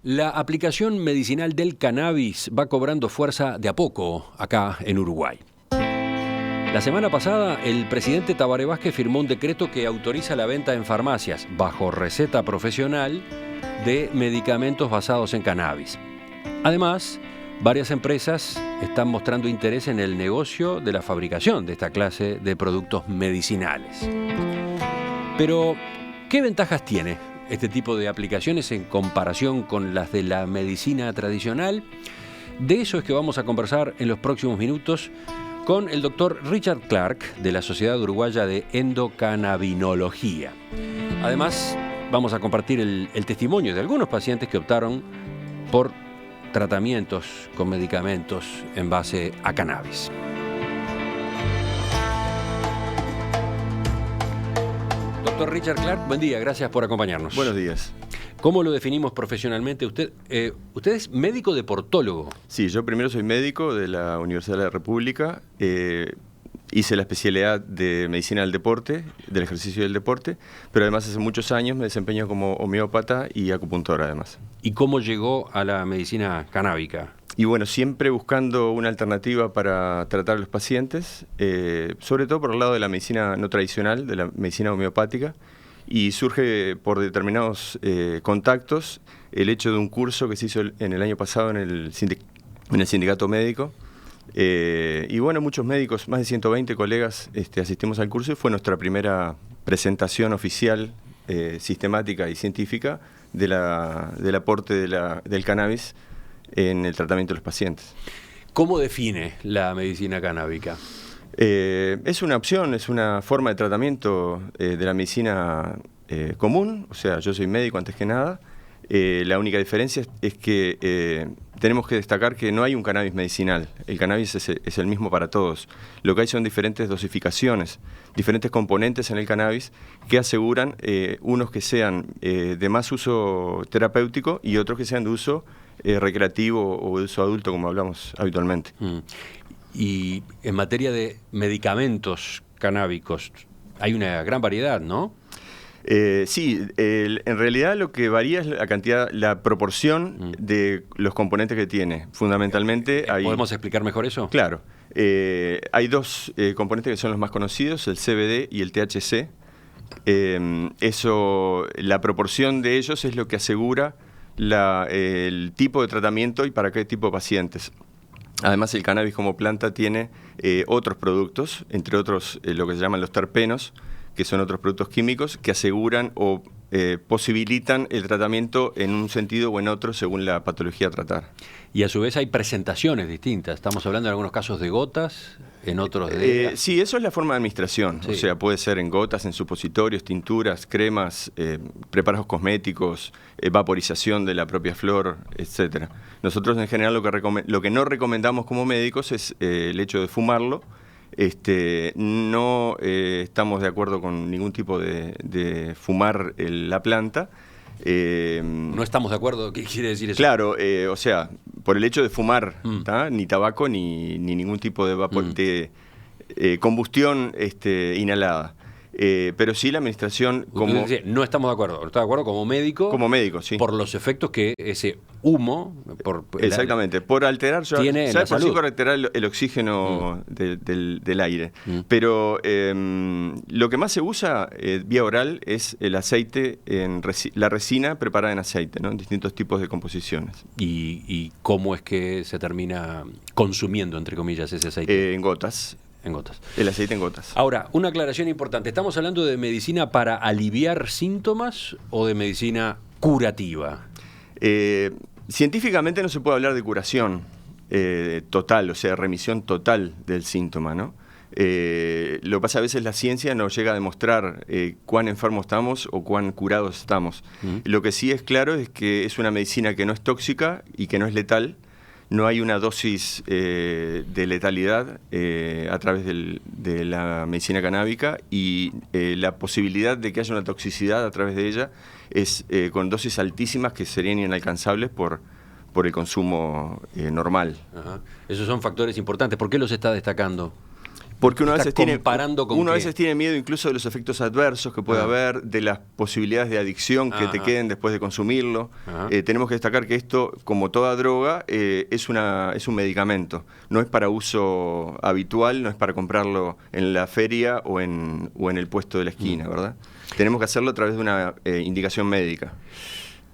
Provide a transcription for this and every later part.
La aplicación medicinal del cannabis va cobrando fuerza de a poco acá en Uruguay. La semana pasada, el presidente Tabaré Vázquez firmó un decreto que autoriza la venta en farmacias, bajo receta profesional, de medicamentos basados en cannabis. Además, varias empresas están mostrando interés en el negocio de la fabricación de esta clase de productos medicinales. Pero, ¿qué ventajas tiene este tipo de aplicaciones en comparación con las de la medicina tradicional? De eso es que vamos a conversar en los próximos minutos con el doctor Richard Clark de la Sociedad Uruguaya de Endocannabinología. Además, vamos a compartir el testimonio de algunos pacientes que optaron por tratamientos con medicamentos en base a cannabis. Doctor Richard Clark, buen día, gracias por acompañarnos. Buenos días. ¿Cómo lo definimos profesionalmente? Usted es médico deportólogo. Sí, yo primero soy médico de la Universidad de la República. Hice la especialidad de medicina del deporte, del ejercicio y del deporte, pero además hace muchos años me desempeño como homeópata y acupuntor además. ¿Y cómo llegó a la medicina canábica? Y bueno, siempre buscando una alternativa para tratar a los pacientes, sobre todo por el lado de la medicina no tradicional, de la medicina homeopática, y surge por determinados contactos el hecho de un curso que se hizo en el año pasado en el sindicato médico. Y bueno, muchos médicos, más de 120 colegas asistimos al curso y fue nuestra primera presentación oficial, sistemática y científica del aporte del cannabis en el tratamiento de los pacientes. ¿Cómo define la medicina canábica? Es una opción, es una forma de tratamiento de la medicina común, o sea, yo soy médico antes que nada. La única diferencia es que tenemos que destacar que no hay un cannabis medicinal. El cannabis es el mismo para todos. Lo que hay son diferentes dosificaciones, diferentes componentes en el cannabis que aseguran unos que sean de más uso terapéutico y otros que sean de uso recreativo o de uso adulto, como hablamos habitualmente. Y en materia de medicamentos canábicos, hay una gran variedad, ¿no? Sí, en realidad lo que varía es la cantidad, la proporción de los componentes que tiene. Fundamentalmente hay... ¿Podemos explicar mejor eso? Claro. Hay dos componentes que son los más conocidos, el CBD y el THC. La proporción de ellos es lo que asegura el tipo de tratamiento y para qué tipo de pacientes. Además, el cannabis como planta tiene otros productos, entre otros lo que se llaman los terpenos, que son otros productos químicos que aseguran o posibilitan el tratamiento en un sentido o en otro según la patología a tratar. Y a su vez hay presentaciones distintas. Estamos hablando en algunos casos de gotas, en otros de... Sí, eso es la forma de administración. Sí. O sea, puede ser en gotas, en supositorios, tinturas, cremas, preparados cosméticos, vaporización de la propia flor, etcétera. Nosotros en general lo que no recomendamos como médicos es el hecho de fumarlo. No estamos de acuerdo con ningún tipo de fumar la planta. No estamos de acuerdo, ¿qué quiere decir eso? Claro, o sea, por el hecho de fumar, ni tabaco ni ningún tipo de combustión inhalada. Pero sí la administración como... No estamos de acuerdo, ¿está de acuerdo como médico? Como médico, sí. Por los efectos que ese humo... Exactamente, por alterar... Tiene en la salud. Sí, por alterar el oxígeno del aire. Pero lo que más se usa vía oral es el aceite, la resina preparada en aceite, ¿no? En distintos tipos de composiciones. ¿Y cómo es que se termina consumiendo, entre comillas, ese aceite? En gotas. En gotas. El aceite en gotas. Ahora, una aclaración importante. ¿Estamos hablando de medicina para aliviar síntomas o de medicina curativa? Científicamente no se puede hablar de curación total, o sea, remisión total del síntoma, ¿no? Lo que pasa a veces la ciencia no llega a demostrar cuán enfermos estamos o cuán curados estamos. Lo que sí es claro es que es una medicina que no es tóxica y que no es letal. No hay una dosis de letalidad a través de la medicina canábica y la posibilidad de que haya una toxicidad a través de ella es con dosis altísimas que serían inalcanzables por el consumo normal. Ajá. Esos son factores importantes. ¿Por qué los está destacando? Porque uno a ¿Comparando con veces tiene miedo incluso de los efectos adversos que puede haber, de las posibilidades de adicción que te queden después de consumirlo. Tenemos que destacar que esto, como toda droga, es un medicamento. No es para uso habitual, no es para comprarlo en la feria o en el puesto de la esquina, ¿verdad? Tenemos que hacerlo a través de una indicación médica.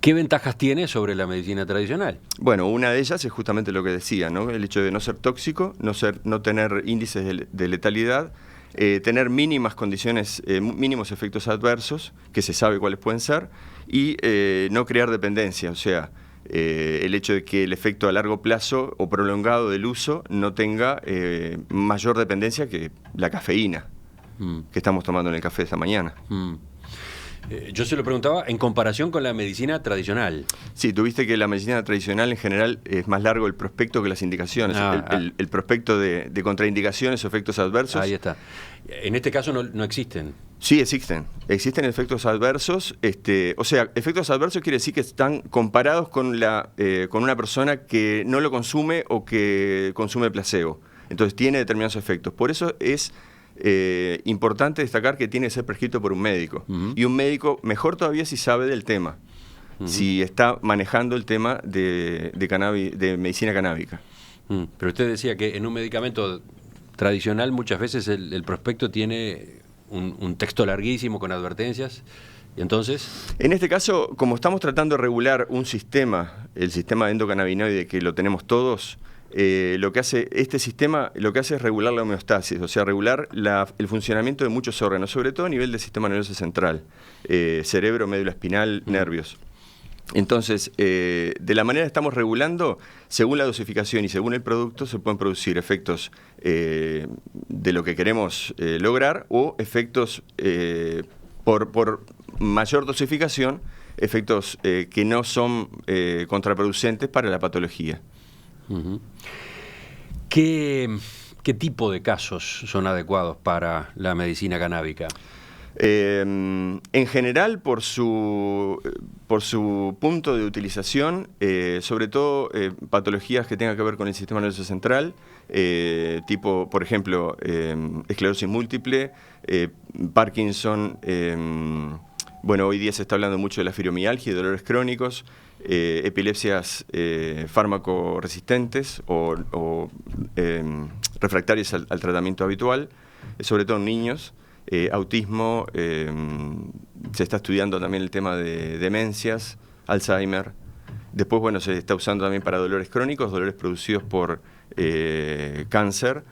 ¿Qué ventajas tiene sobre la medicina tradicional? Bueno, una de ellas es justamente lo que decía, ¿no? El hecho de no ser tóxico, no tener índices de letalidad, tener mínimas condiciones, mínimos efectos adversos, que se sabe cuáles pueden ser, y no crear dependencia, o sea, el hecho de que el efecto a largo plazo o prolongado del uso no tenga mayor dependencia que la cafeína que estamos tomando en el café esta mañana. Yo se lo preguntaba en comparación con la medicina tradicional. Sí, tuviste que la medicina tradicional en general es más largo el prospecto que las indicaciones. El prospecto de contraindicaciones o efectos adversos. Ahí está. En este caso no existen. Sí, existen. Existen efectos adversos. O sea, efectos adversos quiere decir que están comparados con una persona que no lo consume o que consume placebo. Entonces tiene determinados efectos. Por eso es importante destacar que tiene que ser prescrito por un médico. Y un médico, mejor todavía si sabe del tema, si está manejando el tema de medicina canábica. Pero usted decía que en un medicamento tradicional muchas veces el prospecto tiene un texto larguísimo con advertencias. ¿Y entonces? En este caso, como estamos tratando de regular un sistema, el sistema endocannabinoide que lo tenemos todos, lo que hace este sistema es regular la homeostasis, o sea, regular el funcionamiento de muchos órganos, sobre todo a nivel del sistema nervioso central, cerebro, médula espinal, nervios. Entonces, de la manera que estamos regulando, según la dosificación y según el producto, se pueden producir efectos de lo que queremos lograr o efectos por mayor dosificación, efectos que no son contraproducentes para la patología. ¿Qué tipo de casos son adecuados para la medicina canábica? En general, por su punto de utilización, sobre todo patologías que tengan que ver con el sistema nervioso central, tipo, por ejemplo, esclerosis múltiple, Parkinson. Bueno, hoy día se está hablando mucho de la fibromialgia y dolores crónicos, epilepsias fármaco-resistentes o refractarias al tratamiento habitual, sobre todo en niños, autismo, se está estudiando también el tema de demencias, Alzheimer. Después, bueno, se está usando también para dolores crónicos, dolores producidos por cáncer,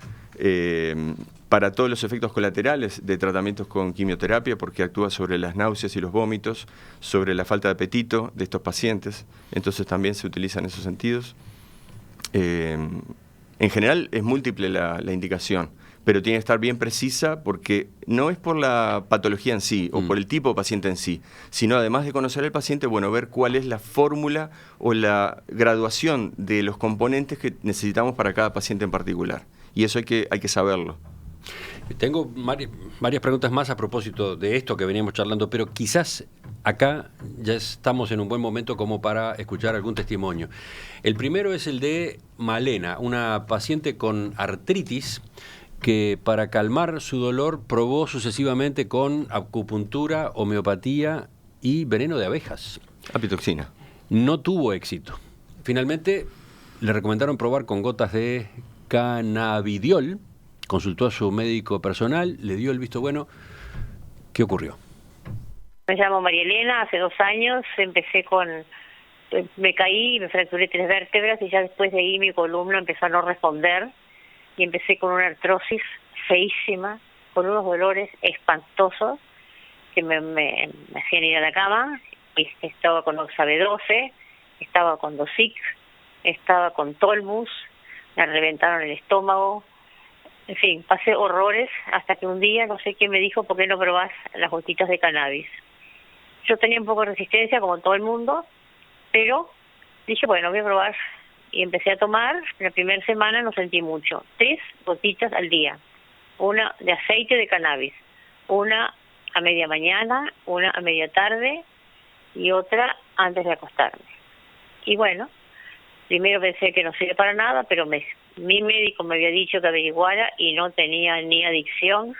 para todos los efectos colaterales de tratamientos con quimioterapia, porque actúa sobre las náuseas y los vómitos, sobre la falta de apetito de estos pacientes, entonces también se utiliza en esos sentidos. En general es múltiple la indicación, pero tiene que estar bien precisa porque no es por la patología en sí o por el tipo de paciente en sí, sino además de conocer al paciente, bueno, ver cuál es la fórmula o la graduación de los componentes que necesitamos para cada paciente en particular. Y eso hay que saberlo. Tengo varias preguntas más a propósito de esto que veníamos charlando, pero quizás acá ya estamos en un buen momento como para escuchar algún testimonio. El primero es el de Malena, una paciente con artritis que para calmar su dolor probó sucesivamente con acupuntura, homeopatía y veneno de abejas. Apitoxina. No tuvo éxito. Finalmente le recomendaron probar con gotas de cannabidiol. Consultó a su médico personal, le dio el visto bueno. ¿Qué ocurrió? Me llamo María Elena, hace 2 años me caí y me fracturé 3 vértebras y ya después de ahí mi columna empezó a no responder y empecé con una artrosis feísima, con unos dolores espantosos que me hacían ir a la cama. Y estaba con Oxabe-12, estaba con Dosic, estaba con Tolmus, me reventaron el estómago. En fin, pasé horrores hasta que un día, no sé quién me dijo, ¿por qué no probás las gotitas de cannabis? Yo tenía un poco de resistencia, como todo el mundo, pero dije, bueno, voy a probar. Y empecé a tomar, la primera semana no sentí mucho. 3 gotitas al día. Una de aceite de cannabis, una a media mañana, una a media tarde y otra antes de acostarme. Y bueno, primero pensé que no sirve para nada, pero me mi médico me había dicho que averiguara y no tenía ni adicción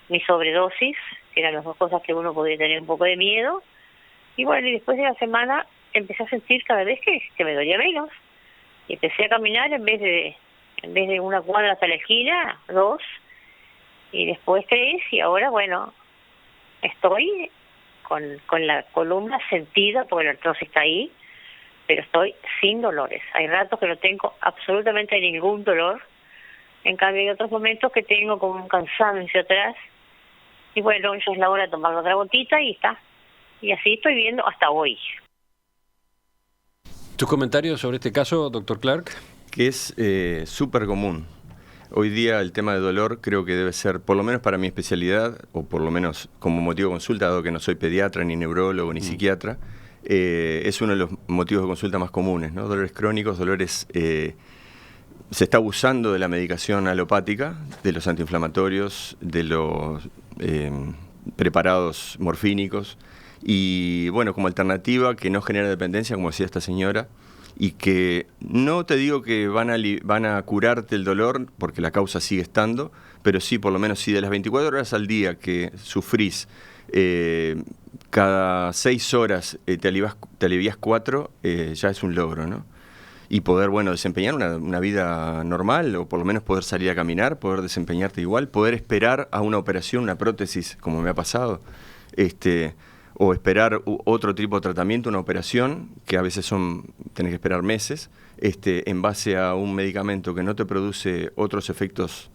ni sobredosis, que eran las dos cosas que uno podía tener un poco de miedo. Y bueno, y después de la semana empecé a sentir cada vez que me dolía menos. Y empecé a caminar en vez de una cuadra hasta la esquina, 2, y después 3, y ahora, bueno, estoy con la columna sentida, porque la artrosis está ahí, pero estoy sin dolores. Hay ratos que no tengo absolutamente ningún dolor. En cambio, hay otros momentos que tengo como un cansancio atrás. Y bueno, eso es la hora de tomar otra gotita y está. Y así estoy viendo hasta hoy. ¿Tus comentarios sobre este caso, doctor Clark? Que es súper común. Hoy día el tema de dolor creo que debe ser, por lo menos para mi especialidad, o por lo menos como motivo de consulta, dado que no soy pediatra, ni neurólogo, ni psiquiatra, es uno de los motivos de consulta más comunes, ¿no? Dolores crónicos, dolores... se está abusando de la medicación alopática, de los antiinflamatorios, de los preparados morfínicos, y bueno, como alternativa que no genera dependencia, como decía esta señora, y que no te digo que van a curarte el dolor, porque la causa sigue estando, pero sí, por lo menos, si de las 24 horas al día que sufrís, cada 6 horas te alivias 4, ya es un logro, ¿no? Y poder, bueno, desempeñar una vida normal, o por lo menos poder salir a caminar, poder desempeñarte igual, poder esperar a una operación, una prótesis, como me ha pasado, o esperar otro tipo de tratamiento, una operación, que a veces tenés que esperar meses, en base a un medicamento que no te produce otros efectos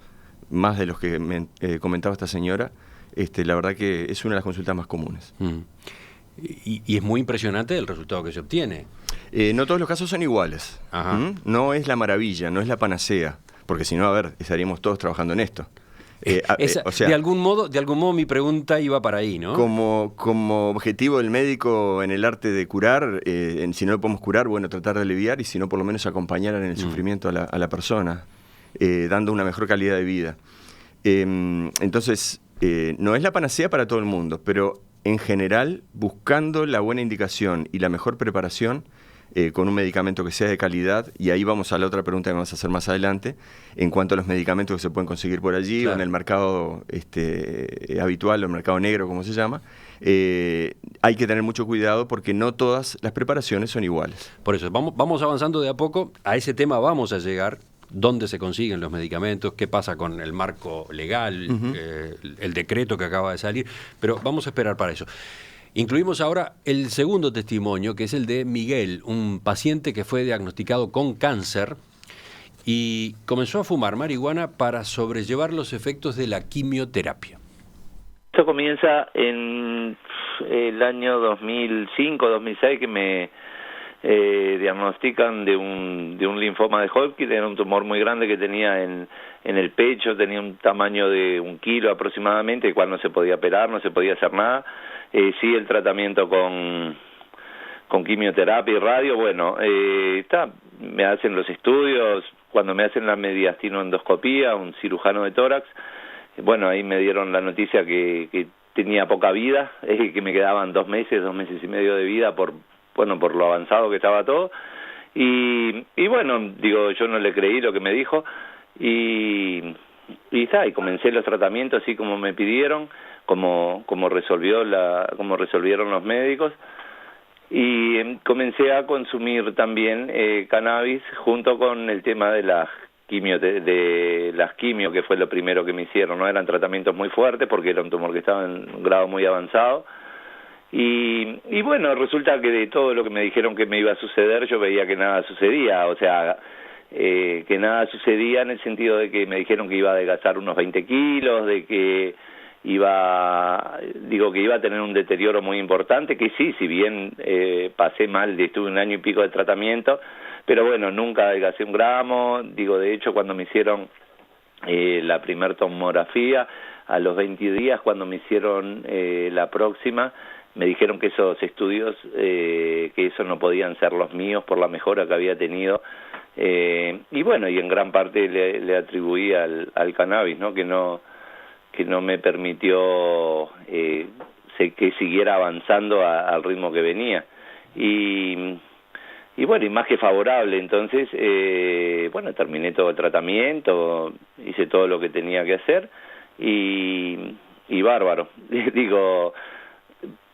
más de los que comentaba esta señora. La verdad que es una de las consultas más comunes. Y es muy impresionante el resultado que se obtiene. No todos los casos son iguales. No es la maravilla, no es la panacea, porque si no, a ver, estaríamos todos trabajando en esto. O sea, de algún modo mi pregunta iba para ahí, ¿no? Como objetivo del médico en el arte de curar, si no lo podemos curar, bueno, tratar de aliviar, y si no, por lo menos acompañar en el sufrimiento a la persona, dando una mejor calidad de vida. Entonces, no es la panacea para todo el mundo, pero en general, buscando la buena indicación y la mejor preparación, con un medicamento que sea de calidad, y ahí vamos a la otra pregunta que vamos a hacer más adelante, en cuanto a los medicamentos que se pueden conseguir por allí, claro, o en el mercado habitual, o el mercado negro, como se llama, hay que tener mucho cuidado porque no todas las preparaciones son iguales. Por eso, vamos avanzando de a poco, a ese tema vamos a llegar. ¿Dónde se consiguen los medicamentos? ¿Qué pasa con el marco legal? El decreto que acaba de salir. Pero vamos a esperar para eso. Incluimos ahora el segundo testimonio, que es el de Miguel, un paciente que fue diagnosticado con cáncer y comenzó a fumar marihuana para sobrellevar los efectos de la quimioterapia. Esto comienza en el año 2005, 2006, que me diagnostican de un linfoma de Hodgkin. Era un tumor muy grande que tenía en el pecho, tenía un tamaño de 1 kilo aproximadamente, el cual no se podía operar, no se podía hacer nada. Sí, el tratamiento con quimioterapia y radio, bueno, me hacen los estudios, cuando me hacen la mediastinoendoscopía, un cirujano de tórax, bueno, ahí me dieron la noticia que tenía poca vida, que me quedaban 2 meses y medio de vida por lo avanzado que estaba todo, y bueno, digo, yo no le creí lo que me dijo, y comencé los tratamientos así como me pidieron, como resolvieron los médicos, y comencé a consumir también cannabis junto con el tema de las quimio, que fue lo primero que me hicieron, ¿no? Eran tratamientos muy fuertes porque era un tumor que estaba en un grado muy avanzado. Y bueno, resulta que de todo lo que me dijeron que me iba a suceder, yo veía que nada sucedía, o sea, que nada sucedía en el sentido de que me dijeron que iba a adelgazar unos 20 kilos, de que iba a tener un deterioro muy importante, que sí, si bien pasé mal, estuve 1 año y pico de tratamiento, pero bueno, nunca adelgacé 1 gramo, de hecho cuando me hicieron la primer tomografía, a los 20 días cuando me hicieron la próxima, me dijeron que esos estudios, que eso no podían ser los míos por la mejora que había tenido, y bueno, y en gran parte le atribuí al cannabis, ¿no? Que no me permitió que siguiera avanzando al ritmo que venía. Y bueno, y más que favorable. Entonces, bueno, terminé todo el tratamiento, hice todo lo que tenía que hacer y bárbaro. Digo,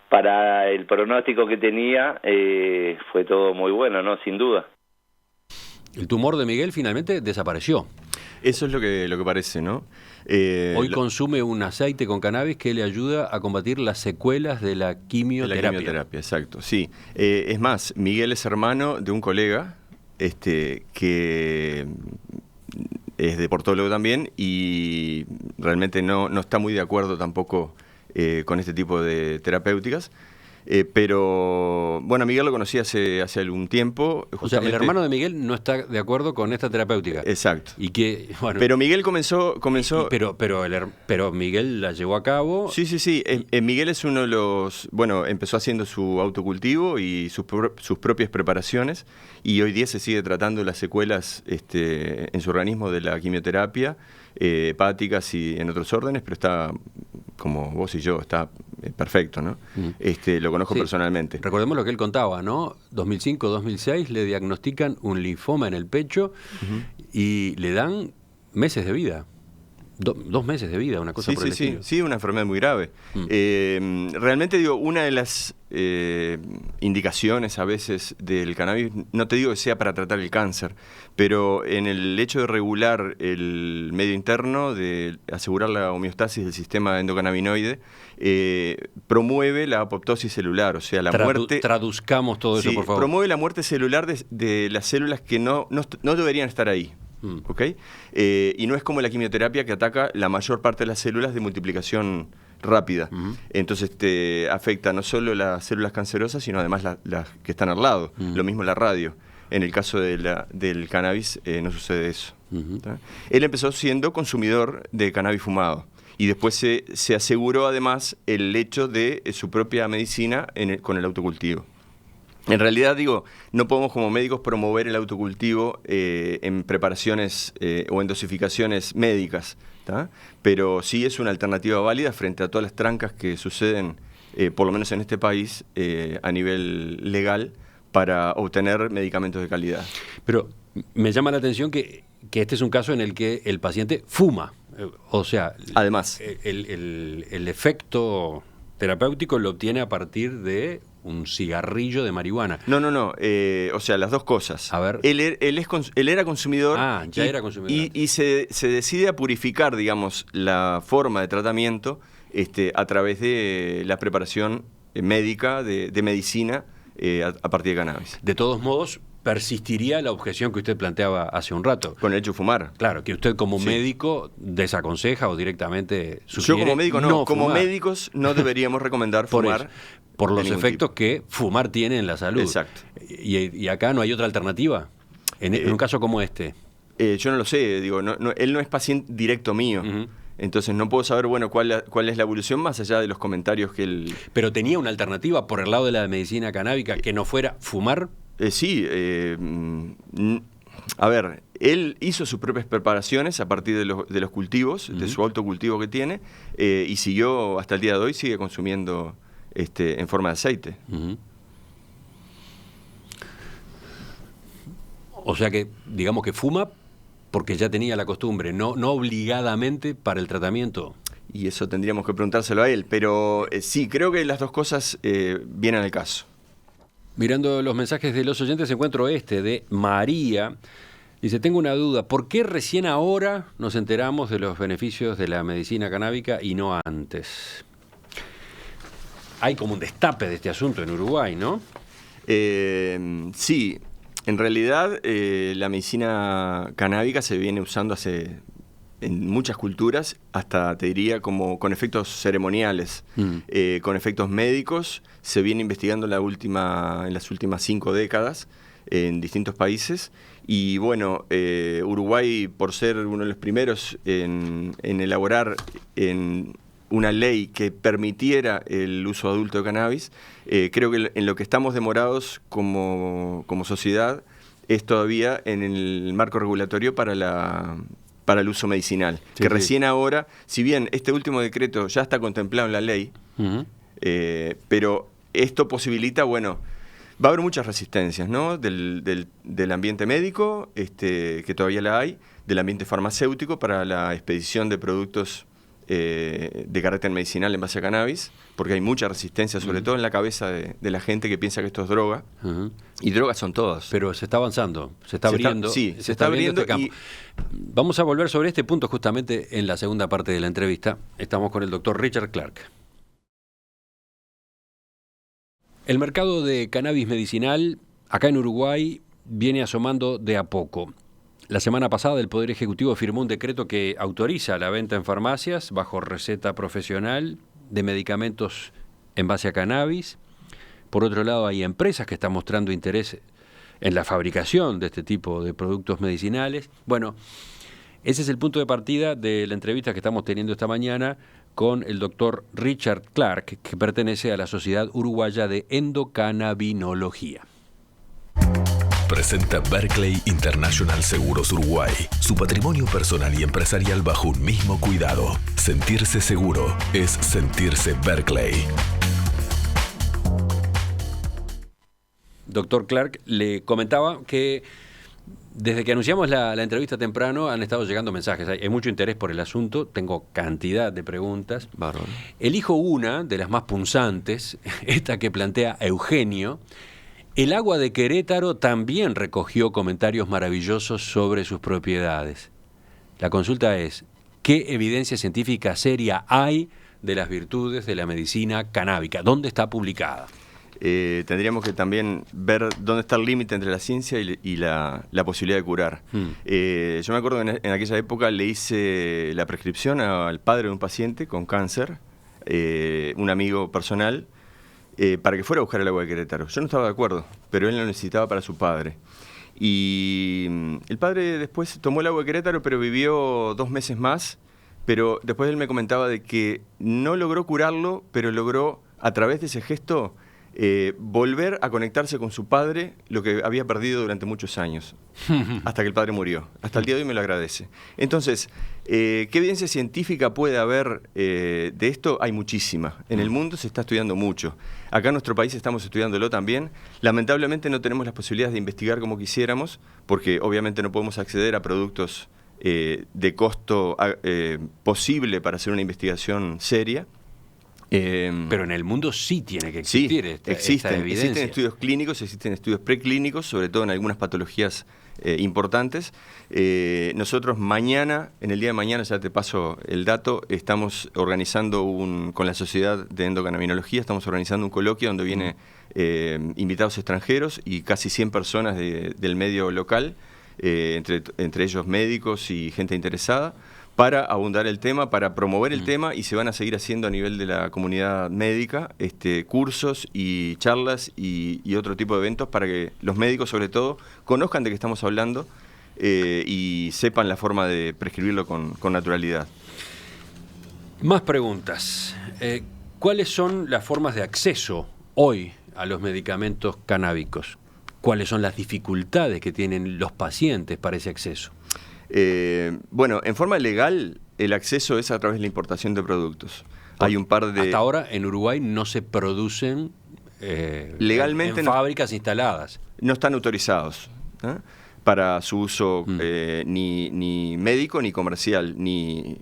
para el pronóstico que tenía, fue todo muy bueno, ¿no? Sin duda. El tumor de Miguel finalmente desapareció. Eso es lo que parece, ¿no? Hoy consume un aceite con cannabis que le ayuda a combatir las secuelas de la quimioterapia. De la quimioterapia, exacto, sí. Es más, Miguel es hermano de un colega que es deportólogo también y realmente no está muy de acuerdo tampoco con este tipo de terapéuticas. Pero, bueno, Miguel lo conocí hace algún tiempo. O sea, el hermano de Miguel no está de acuerdo con esta terapéutica. Exacto. Y que, bueno, pero Miguel comenzó... Pero Miguel la llevó a cabo. Sí. Miguel es uno de los... Bueno, empezó haciendo su autocultivo y sus propias preparaciones y hoy día se sigue tratando las secuelas en su organismo de la quimioterapia, hepáticas y en otros órdenes, pero está, como vos y yo, está perfecto, ¿no? Lo conozco personalmente. Recordemos lo que él contaba, ¿no? 2005-2006 le diagnostican un linfoma en el pecho y le dan meses de vida. 2 meses de vida, una cosa por el estilo. Sí, una enfermedad muy grave. Realmente, digo, una de las indicaciones a veces del cannabis, no te digo que sea para tratar el cáncer, pero en el hecho de regular el medio interno, de asegurar la homeostasis del sistema endocannabinoide, promueve la apoptosis celular, o sea, la muerte... Traduzcamos todo eso, por favor. Promueve la muerte celular de las células que no deberían estar ahí. ¿Okay? Y no es como la quimioterapia que ataca la mayor parte de las células de multiplicación rápida. Entonces afecta no solo las células cancerosas, sino además las que están al lado. Lo mismo la radio. En el caso del cannabis no sucede eso. Él empezó siendo consumidor de cannabis fumado y después se aseguró además el hecho de su propia medicina con el autocultivo. En realidad, digo, no podemos como médicos promover el autocultivo en preparaciones o en dosificaciones médicas, ¿tá? Pero sí es una alternativa válida frente a todas las trancas que suceden, por lo menos en este país, a nivel legal, para obtener medicamentos de calidad. Pero me llama la atención que este es un caso en el que el paciente fuma. O sea, además, el efecto terapéutico lo obtiene a partir de un cigarrillo de marihuana. No. O sea, las dos cosas. A ver. Él era consumidor. Ya era consumidor. Y se decide a purificar, digamos, la forma de tratamiento a través de la preparación médica, de medicina, a partir de cannabis. De todos modos, persistiría la objeción que usted planteaba hace un rato. Con el hecho de fumar. Claro, que usted como médico desaconseja o directamente sugiere. Yo como médico no. Como fumar. Médicos no deberíamos recomendar fumar. Por los efectos que fumar tiene en la salud. Exacto. ¿Y acá no hay otra alternativa? En un caso como este. Yo no lo sé, digo, él no es paciente directo mío. Entonces no puedo saber, bueno, cuál es la evolución más allá de los comentarios que él... ¿Pero tenía una alternativa por el lado de la medicina canábica que no fuera fumar? Sí. A ver, él hizo sus propias preparaciones a partir de los cultivos, de su autocultivo que tiene, y siguió, hasta el día de hoy, sigue consumiendo en forma de aceite. O sea que, digamos que fuma porque ya tenía la costumbre, no obligadamente para el tratamiento. Y eso tendríamos que preguntárselo a él, pero sí, creo que las dos cosas vienen al caso. Mirando los mensajes de los oyentes encuentro de María. Dice, tengo una duda, ¿por qué recién ahora nos enteramos de los beneficios de la medicina canábica y no antes? Hay como un destape de este asunto en Uruguay, ¿no? Sí, en realidad la medicina canábica se viene usando en muchas culturas, hasta te diría como con efectos ceremoniales, con efectos médicos. Se viene investigando en las últimas 5 décadas en distintos países. Y bueno, Uruguay, por ser uno de los primeros en elaborar una ley que permitiera el uso adulto de cannabis, creo que en lo que estamos demorados como sociedad es todavía en el marco regulatorio para el uso medicinal. Sí, que recién ahora, si bien este último decreto ya está contemplado en la ley, pero esto posibilita, bueno, Va a haber muchas resistencias, ¿no? Del ambiente médico, que todavía la hay, del ambiente farmacéutico para la expedición de productos de carácter medicinal en base a cannabis, porque hay mucha resistencia, sobre todo en la cabeza de la gente que piensa que esto es droga. Y drogas son todas. Pero se está avanzando, se está abriendo. Se está abriendo este campo. Vamos a volver sobre este punto justamente en la segunda parte de la entrevista. Estamos con el doctor Richard Clark. El mercado de cannabis medicinal acá en Uruguay viene asomando de a poco. La semana pasada el Poder Ejecutivo firmó un decreto que autoriza la venta en farmacias bajo receta profesional de medicamentos en base a cannabis. Por otro lado, hay empresas que están mostrando interés en la fabricación de este tipo de productos medicinales. Bueno, ese es el punto de partida de la entrevista que estamos teniendo esta mañana con el doctor Richard Clark, que pertenece a la Sociedad Uruguaya de Endocannabinología. Presenta Berkeley International Seguros Uruguay. Su patrimonio personal y empresarial bajo un mismo cuidado. Sentirse seguro es sentirse Berkeley. Doctor Clark, le comentaba que desde que anunciamos la entrevista temprano han estado llegando mensajes. Hay mucho interés por el asunto, tengo cantidad de preguntas. Bárbaro. Elijo una de las más punzantes, esta que plantea Eugenio. El agua de Querétaro también recogió comentarios maravillosos sobre sus propiedades. La consulta es, ¿qué evidencia científica seria hay de las virtudes de la medicina canábica? ¿Dónde está publicada? Tendríamos que también ver dónde está el límite entre la ciencia y la posibilidad de curar. Yo me acuerdo que en aquella época le hice la prescripción al padre de un paciente con cáncer, un amigo personal, para que fuera a buscar el agua de Querétaro. Yo no estaba de acuerdo, pero él lo necesitaba para su padre. Y el padre después tomó el agua de Querétaro, pero vivió 2 meses más. Pero después él me comentaba de que no logró curarlo, pero logró, a través de ese gesto, volver a conectarse con su padre, lo que había perdido durante muchos años, hasta que el padre murió. Hasta el día de hoy me lo agradece. Entonces, ¿qué evidencia científica puede haber de esto? Hay muchísima. En el mundo se está estudiando mucho. Acá en nuestro país estamos estudiándolo también. Lamentablemente no tenemos las posibilidades de investigar como quisiéramos, porque obviamente no podemos acceder a productos de costo posible para hacer una investigación seria. Pero en el mundo sí tiene que existir esta evidencia. Existen estudios clínicos, existen estudios preclínicos, sobre todo en algunas patologías importantes. Nosotros mañana, en el día de mañana, ya te paso el dato, estamos organizando con la Sociedad de Endocannabinología, estamos organizando un coloquio donde vienen invitados extranjeros y casi 100 personas del medio local, entre ellos médicos y gente interesada, para abundar el tema, para promover el tema, y se van a seguir haciendo a nivel de la comunidad médica cursos y charlas y otro tipo de eventos para que los médicos, sobre todo, conozcan de qué estamos hablando y sepan la forma de prescribirlo con naturalidad. Más preguntas. ¿Cuáles son las formas de acceso hoy a los medicamentos canábicos? ¿Cuáles son las dificultades que tienen los pacientes para ese acceso? Bueno, en forma legal el acceso es a través de la importación de productos. Hay un par de... Hasta ahora en Uruguay no se producen legalmente en fábricas instaladas. No están autorizados para su uso ni médico ni comercial, ni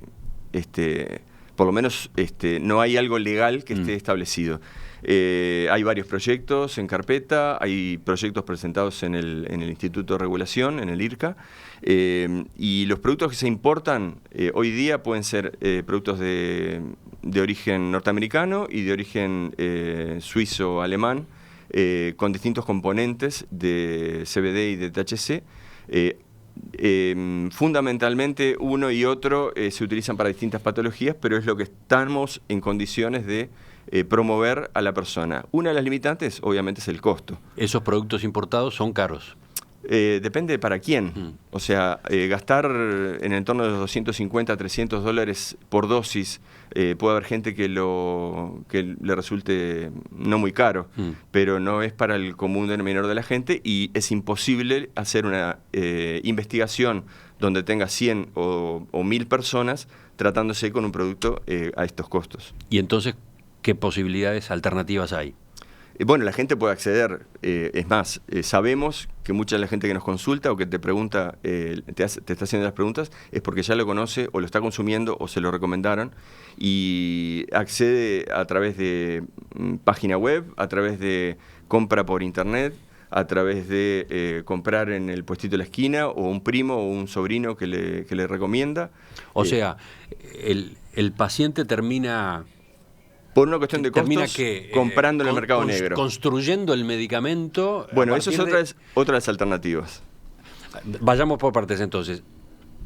por lo menos no hay algo legal que esté establecido. Hay varios proyectos en carpeta, hay proyectos presentados en el Instituto de Regulación, en el IRCA, y los productos que se importan hoy día pueden ser productos de origen norteamericano y de origen suizo-alemán, con distintos componentes de CBD y de THC. Fundamentalmente uno y otro se utilizan para distintas patologías, pero es lo que estamos en condiciones de promover a la persona. Una de las limitantes, obviamente, es el costo. ¿Esos productos importados son caros? Depende para quién. O sea, gastar en el entorno de los $250 a $300 por dosis, puede haber gente que le resulte no muy caro, pero no es para el común denominador de la gente, y es imposible hacer una investigación donde tenga 100 o 1000 personas tratándose con un producto a estos costos. ¿Y entonces qué posibilidades alternativas hay? Bueno, la gente puede acceder, es más, sabemos que mucha de la gente que nos consulta o que te pregunta, te está haciendo las preguntas, es porque ya lo conoce o lo está consumiendo o se lo recomendaron y accede a través de página web, a través de compra por internet, a través de comprar en el puestito de la esquina o un primo o un sobrino que le recomienda. O sea, el paciente termina... Por una cuestión de costos, comprando en el mercado negro. Construyendo el medicamento. Bueno, eso es otra de las alternativas. Vayamos por partes entonces.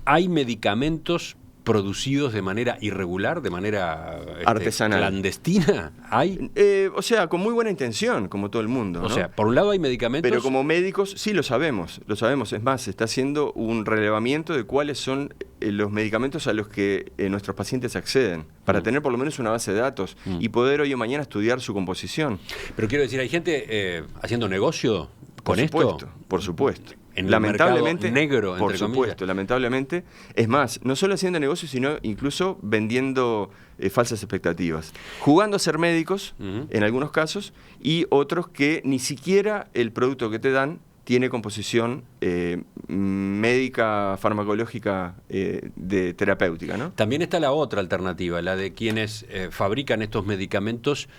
¿Hay medicamentos producidos de manera irregular, de manera artesanal, clandestina? ¿Hay? O sea, con muy buena intención, como todo el mundo, ¿no? O sea, por un lado hay medicamentos... Pero como médicos sí lo sabemos. Es más, se está haciendo un relevamiento de cuáles son los medicamentos a los que nuestros pacientes acceden, para tener por lo menos una base de datos y poder hoy o mañana estudiar su composición. Pero quiero decir, ¿hay gente haciendo negocio con esto? Por supuesto. En lamentablemente, el mercado negro, por supuesto, lamentablemente. Es más, no solo haciendo negocios, sino incluso vendiendo falsas expectativas. Jugando a ser médicos, en algunos casos, y otros que ni siquiera el producto que te dan tiene composición médica, farmacológica, de terapéutica, ¿no? También está la otra alternativa, la de quienes fabrican estos medicamentos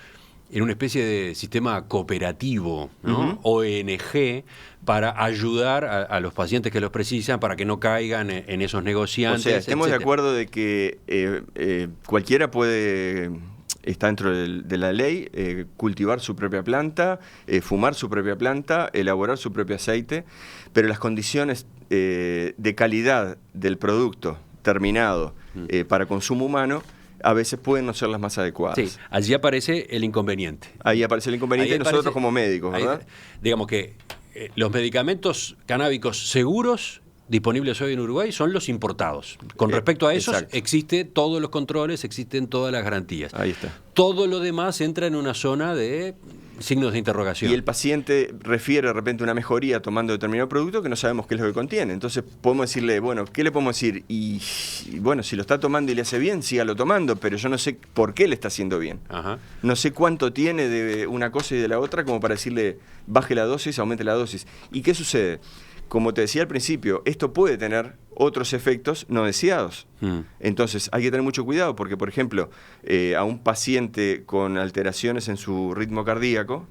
en una especie de sistema cooperativo, ¿no? ONG, para ayudar a los pacientes que los precisan, para que no caigan en esos negociantes. O sea, estemos de acuerdo de que cualquiera puede, está dentro de la ley, cultivar su propia planta, fumar su propia planta, elaborar su propio aceite, pero las condiciones de calidad del producto terminado para consumo humano a veces pueden no ser las más adecuadas. Sí, allí aparece el inconveniente. Ahí aparece el inconveniente y nosotros como médicos, ¿verdad? Digamos que los medicamentos canábicos seguros disponibles hoy en Uruguay son los importados. Con respecto a esos, existen todos los controles, existen todas las garantías. Ahí está. Todo lo demás entra en una zona de signos de interrogación. Y el paciente refiere de repente una mejoría tomando determinado producto que no sabemos qué es lo que contiene. Entonces podemos decirle, bueno, ¿qué le podemos decir? Y bueno, si lo está tomando y le hace bien, sígalo tomando, pero yo no sé por qué le está haciendo bien. Ajá. No sé cuánto tiene de una cosa y de la otra como para decirle, baje la dosis, aumente la dosis. ¿Y qué sucede? Como te decía al principio, esto puede tener otros efectos no deseados. Entonces hay que tener mucho cuidado porque, por ejemplo, a un paciente con alteraciones en su ritmo cardíaco,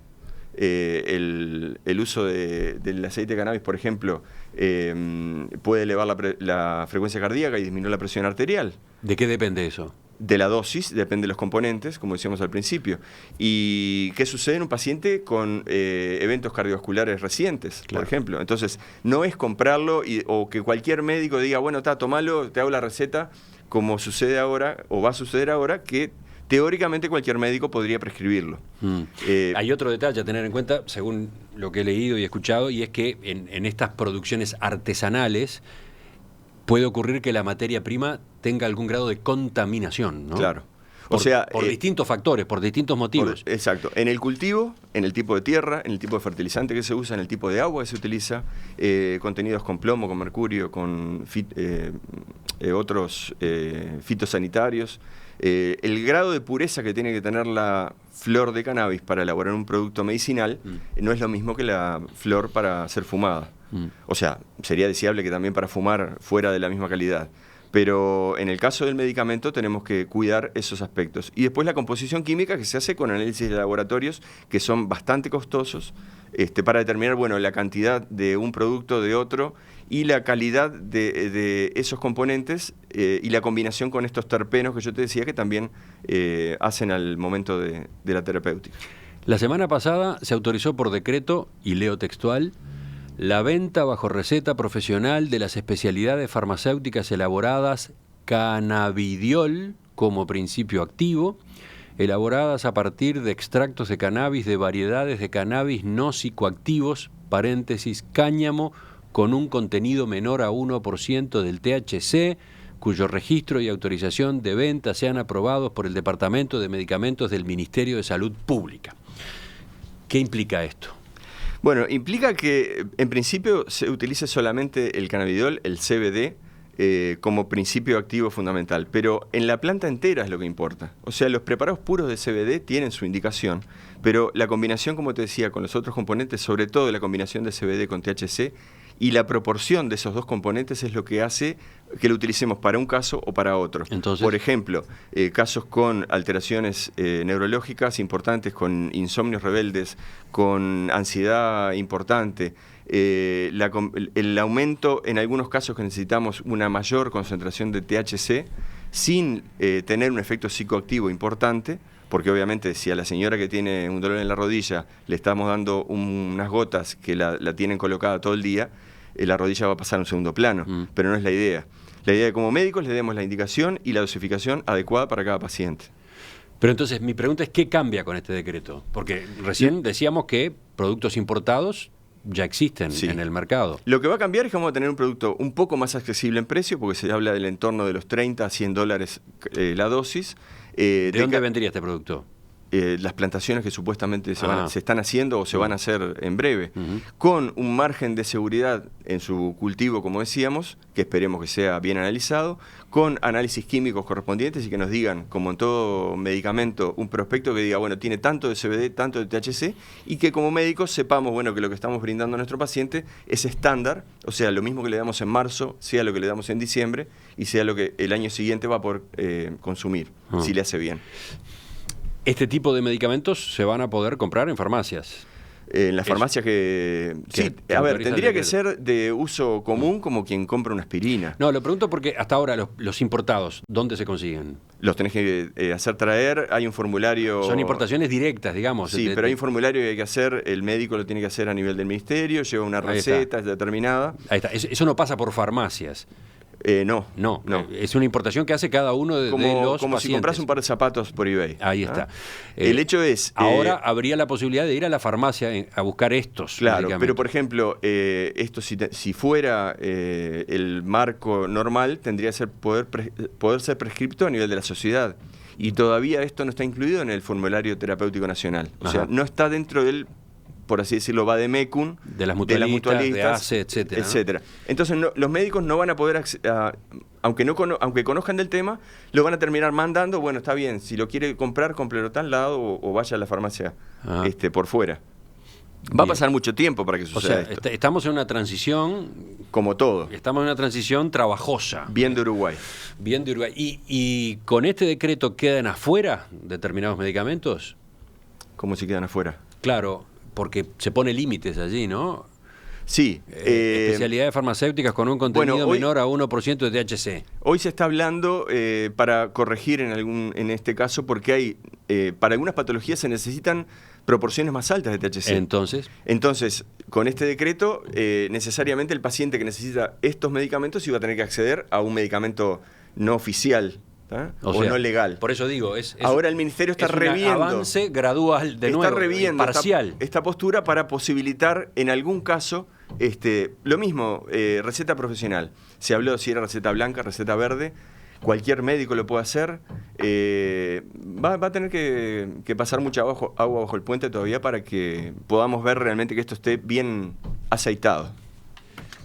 el uso del aceite de cannabis, por ejemplo, puede elevar la frecuencia cardíaca y disminuir la presión arterial. ¿De qué depende eso? De la dosis, depende de los componentes, como decíamos al principio. ¿Y qué sucede en un paciente con eventos cardiovasculares recientes, por ejemplo? Entonces, no es comprarlo o que cualquier médico diga, bueno, tomalo, te hago la receta, como sucede ahora, o va a suceder ahora, que teóricamente cualquier médico podría prescribirlo. Hay otro detalle a tener en cuenta, según lo que he leído y escuchado, y es que en estas producciones artesanales puede ocurrir que la materia prima tenga algún grado de contaminación, ¿no? Claro. Por distintos factores, por distintos motivos. Exacto. En el cultivo, en el tipo de tierra, en el tipo de fertilizante que se usa, en el tipo de agua que se utiliza, contenidos con plomo, con mercurio, con otros fitosanitarios. El grado de pureza que tiene que tener la flor de cannabis para elaborar un producto medicinal no es lo mismo que la flor para ser fumada. O sea, sería deseable que también para fumar fuera de la misma calidad. Pero en el caso del medicamento tenemos que cuidar esos aspectos. Y después la composición química que se hace con análisis de laboratorios que son bastante costosos para determinar la cantidad de un producto de otro y la calidad de esos componentes y la combinación con estos terpenos que yo te decía que también hacen al momento de la terapéutica. La semana pasada se autorizó por decreto, y leo textual, la venta bajo receta profesional de las especialidades farmacéuticas elaboradas cannabidiol como principio activo, elaboradas a partir de extractos de cannabis de variedades de cannabis no psicoactivos, paréntesis, cáñamo, con un contenido menor a 1% del THC, cuyo registro y autorización de venta sean aprobados por el Departamento de Medicamentos del Ministerio de Salud Pública. ¿Qué implica esto? Bueno, implica que en principio se utilice solamente el cannabidiol, el CBD, como principio activo fundamental, pero en la planta entera es lo que importa. O sea, los preparados puros de CBD tienen su indicación, pero la combinación, como te decía, con los otros componentes, sobre todo la combinación de CBD con THC, y la proporción de esos dos componentes es lo que hace que lo utilicemos para un caso o para otro. Entonces, por ejemplo, casos con alteraciones neurológicas importantes, con insomnios rebeldes, con ansiedad importante, el aumento en algunos casos que necesitamos una mayor concentración de THC sin tener un efecto psicoactivo importante, porque obviamente si a la señora que tiene un dolor en la rodilla le estamos dando unas gotas que la tienen colocada todo el día, la rodilla va a pasar a un segundo plano, pero no es la idea. La idea es que como médicos le demos la indicación y la dosificación adecuada para cada paciente. Pero entonces mi pregunta es, ¿qué cambia con este decreto? Porque recién decíamos que productos importados ya existen en el mercado. Lo que va a cambiar es que vamos a tener un producto un poco más accesible en precio, porque se habla del entorno de los 30 a $100 la dosis. ¿De dónde vendría este producto? Las plantaciones que supuestamente se están haciendo o se van a hacer en breve, con un margen de seguridad en su cultivo, como decíamos, que esperemos que sea bien analizado, con análisis químicos correspondientes y que nos digan, como en todo medicamento, un prospecto que diga, bueno, tiene tanto de CBD, tanto de THC, y que como médicos sepamos, bueno, que lo que estamos brindando a nuestro paciente es estándar, o sea, lo mismo que le damos en marzo, sea lo que le damos en diciembre, y sea lo que el año siguiente va a poder consumir, si le hace bien. ¿Este tipo de medicamentos se van a poder comprar en farmacias? En las farmacias que sí, a ver, tendría que ser de uso común como quien compra una aspirina. No, lo pregunto porque hasta ahora los importados, ¿dónde se consiguen? Los tenés que hacer traer, hay un formulario... Son importaciones directas, digamos. Sí, pero hay un formulario que hay que hacer, el médico lo tiene que hacer a nivel del ministerio, lleva una receta determinada. Ahí está, eso no pasa por farmacias. No. Es una importación que hace cada uno de los como pacientes. Si compras un par de zapatos por eBay. Ahí está. El hecho es... ahora habría la posibilidad de ir a la farmacia a buscar estos. Claro, pero por ejemplo, esto si fuera el marco normal, tendría que poder ser prescripto a nivel de la sociedad. Y todavía esto no está incluido en el formulario terapéutico nacional. O sea, no está dentro del, por así decirlo, vademecum, de las mutualistas, de ACE, etcétera. ¿no? Entonces los médicos no van a poder, aunque conozcan del tema, lo van a terminar mandando, bueno, está bien, si lo quiere comprar, cómprelo a tal lado o vaya a la farmacia por fuera. Va a pasar mucho tiempo para que suceda esto. Estamos en una transición... Como todo. Estamos en una transición trabajosa. Bien de Uruguay. Bien de Uruguay. ¿Y con este decreto quedan afuera determinados medicamentos? ¿Cómo se quedan afuera? Claro, porque se pone límites allí, ¿no? Sí. Especialidades farmacéuticas con un contenido menor a 1% de THC. Hoy se está hablando para corregir en este caso, porque hay para algunas patologías se necesitan proporciones más altas de THC. Entonces, con este decreto, necesariamente el paciente que necesita estos medicamentos iba a tener que acceder a un medicamento no oficial. O sea, no legal. Por eso digo, ahora el Ministerio está reviendo. Un avance gradual, está reviendo parcial. Esta postura para posibilitar, en algún caso, lo mismo, receta profesional. Se habló si era receta blanca, receta verde. Cualquier médico lo puede hacer. Va a tener que pasar mucha agua bajo el puente todavía para que podamos ver realmente que esto esté bien aceitado.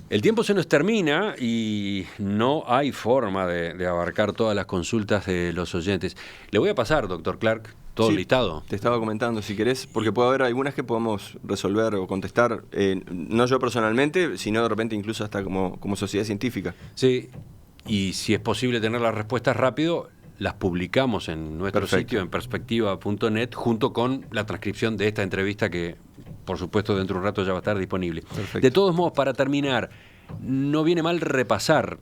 El tiempo se nos termina y no hay forma de abarcar todas las consultas de los oyentes. Le voy a pasar, doctor Clark, todo el listado. Te estaba comentando, si querés, porque puede haber algunas que podamos resolver o contestar, no yo personalmente, sino de repente incluso hasta como sociedad científica. Sí, y si es posible tener las respuestas rápido, las publicamos en nuestro sitio, en perspectiva.net, junto con la transcripción de esta entrevista que, por supuesto, dentro de un rato ya va a estar disponible. Perfecto. De todos modos, para terminar, no viene mal repasar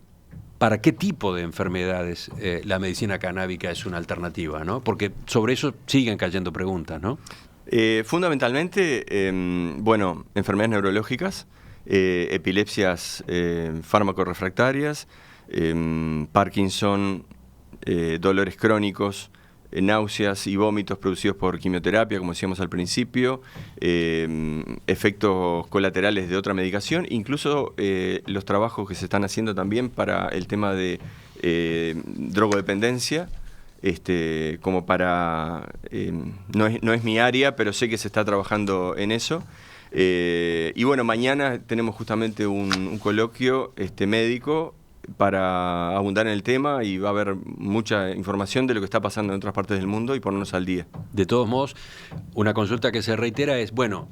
para qué tipo de enfermedades la medicina canábica es una alternativa, ¿no? Porque sobre eso siguen cayendo preguntas, ¿no? Fundamentalmente, enfermedades neurológicas, epilepsias fármaco-refractarias, Parkinson, dolores crónicos, náuseas y vómitos producidos por quimioterapia, como decíamos al principio, efectos colaterales de otra medicación, incluso los trabajos que se están haciendo también para el tema de drogodependencia, como para... no es mi área, pero sé que se está trabajando en eso. Y bueno, mañana tenemos justamente un coloquio médico para abundar en el tema y va a haber mucha información de lo que está pasando en otras partes del mundo y ponernos al día. De todos modos, una consulta que se reitera es, bueno,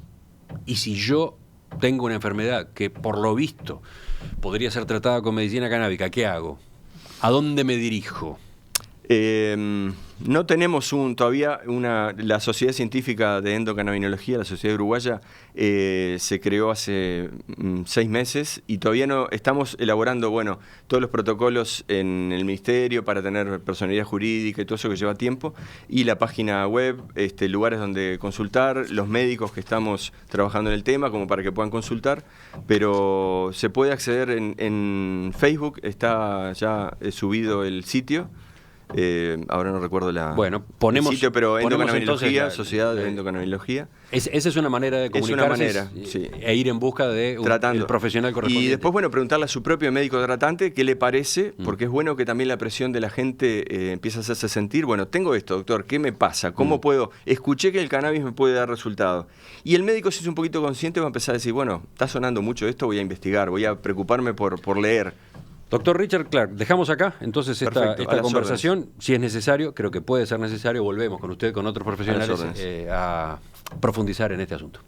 ¿y si yo tengo una enfermedad que por lo visto podría ser tratada con medicina canábica, qué hago? ¿A dónde me dirijo? No tenemos todavía la Sociedad Científica de Endocannabinología, la Sociedad Uruguaya, se creó hace 6 meses y todavía no estamos elaborando, todos los protocolos en el Ministerio para tener personalidad jurídica y todo eso que lleva tiempo, y la página web, lugares donde consultar, los médicos que estamos trabajando en el tema como para que puedan consultar, pero se puede acceder en Facebook, está ya subido el sitio. Ahora no recuerdo ponemos el sitio, pero endocannabinología, entonces Sociedad de Endocannabinología. Esa es una manera de comunicarse sí. E ir en busca de el profesional correspondiente. Y después, preguntarle a su propio médico tratante qué le parece, porque es bueno que también la presión de la gente empiece a hacerse sentir, tengo esto, doctor, ¿qué me pasa? ¿Cómo puedo? Escuché que el cannabis me puede dar resultados. Y el médico, si es un poquito consciente, va a empezar a decir, está sonando mucho esto, voy a investigar, voy a preocuparme por leer. Doctor Richard Clark, dejamos acá entonces esta conversación. Órdenes. Si es necesario, creo que puede ser necesario, volvemos con usted, con otros profesionales, a profundizar en este asunto.